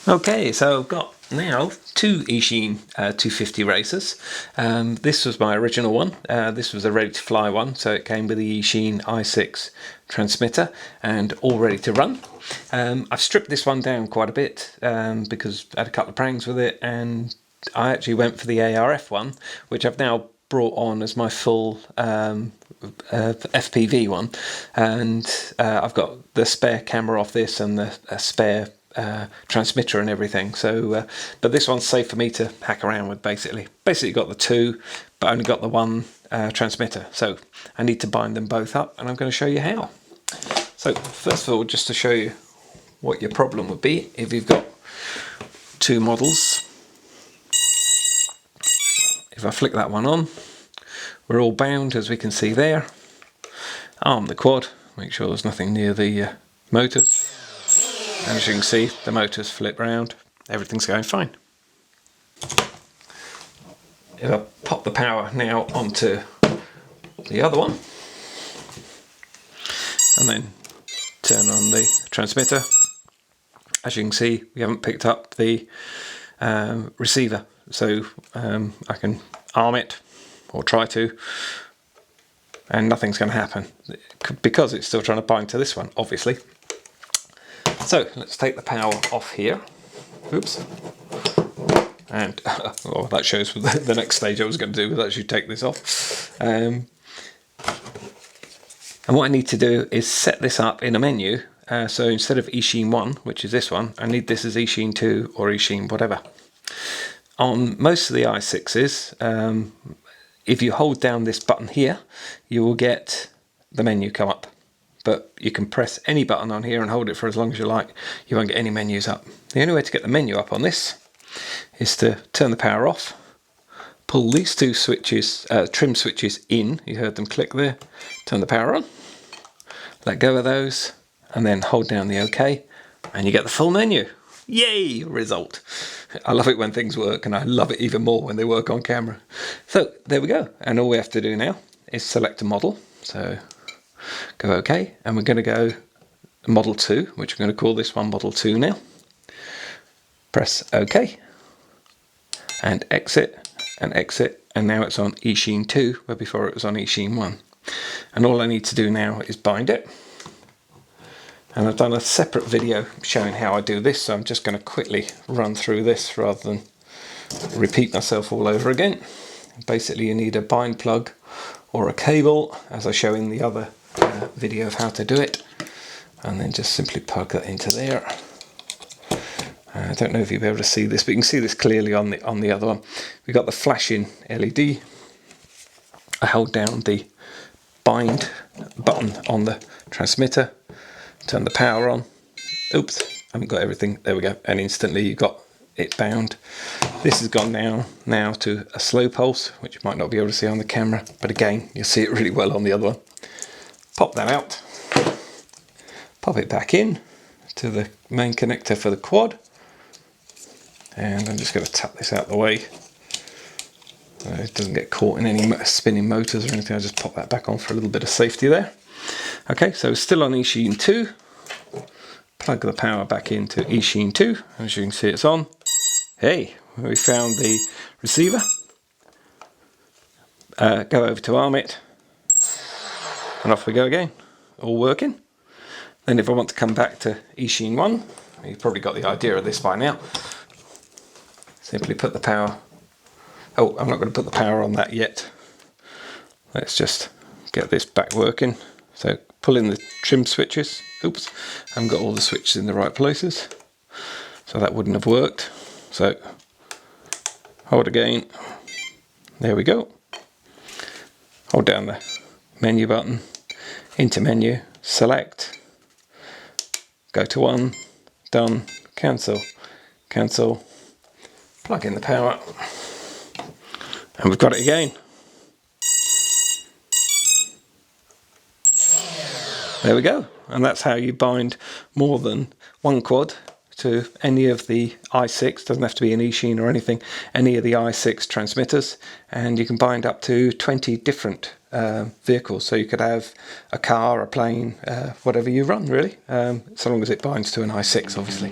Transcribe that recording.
Okay, so I've got now two Eachine 250 racers. This was my original one. This was a ready to fly one, so it came with the Eachine i6 transmitter and all ready to run. I've stripped this one down quite a bit because I had a couple of pranks with it, and I actually went for the ARF one, which I've now brought on as my full FPV one, and I've got the spare camera off this and the spare transmitter and everything. So but this one's safe for me to hack around with. Basically got the two, but only got the one transmitter, so I need to bind them both up, and I'm going to show you how. So first of all, just to show you what your problem would be if you've got two models. If I flick that one on, we're all bound, as we can see there. Arm the quad, make sure there's nothing near the motors. And as you can see, the motors flip round, everything's going fine. If I pop the power now onto the other one, and then turn on the transmitter, as you can see, we haven't picked up the receiver, so I can arm it, or try to, and nothing's going to happen because it's still trying to bind to this one, obviously. So let's take the power off here. Oops. And well, that shows the next stage I was going to do was actually take this off. And what I need to do is set this up in a menu. So instead of Eachine 1, which is this one, I need this as Eachine 2 or Eachine whatever. On most of the i6s, if you hold down this button here, you will get the menu come up. But you can press any button on here and hold it for as long as you like. You won't get any menus up. The only way to get the menu up on this is to turn the power off, pull these two switches, trim switches in, you heard them click there, turn the power on, let go of those, and then hold down the OK, and you get the full menu. Yay! Result. I love it when things work, and I love it even more when they work on camera. So there we go, and all we have to do now is select a model. So go OK, and we're going to go Model 2, which we're going to call this one Model 2 now. Press OK, and exit, and now it's on Eachine 2, where before it was on Eachine 1. And all I need to do now is bind it. And I've done a separate video showing how I do this, so I'm just going to quickly run through this rather than repeat myself all over again. Basically, you need a bind plug or a cable, as I show in the other video of how to do it, and then just simply plug that into there. I don't know if you'll be able to see this, but you can see this clearly on the other one. We've got the flashing LED. I hold down the bind button on the transmitter, turn the power on. Oops, I haven't got everything. There we go, and instantly you've got it bound. This has gone now to a slow pulse, which you might not be able to see on the camera, but again, you'll see it really well on the other one. Pop that out, pop it back in to the main connector for the quad, and I'm just going to tap this out the way so it doesn't get caught in any spinning motors or anything. I just pop that back on for a little bit of safety there. Okay, so still on Eachine 2, plug the power back into Eachine 2, as you can see it's on. Hey, we found the receiver. Go over to arm it, and off we go again, all working. Then if I want to come back to Eachine 1, you've probably got the idea of this by now. Simply put the power, oh, I'm not going to put the power on that yet. Let's just get this back working. So pull in the trim switches. Oops, I haven't got all the switches in the right places, so that wouldn't have worked. So hold again, there we go. Hold down the menu button, into menu, select, go to 1, done, cancel, cancel, plug in the power, and we've got it again. There we go, and that's how you bind more than one quad to any of the i6, doesn't have to be an Eachine or anything, any of the i6 transmitters, and you can bind up to 20 different vehicles. So you could have a car, a plane, whatever you run really, so long as it binds to an i6 obviously.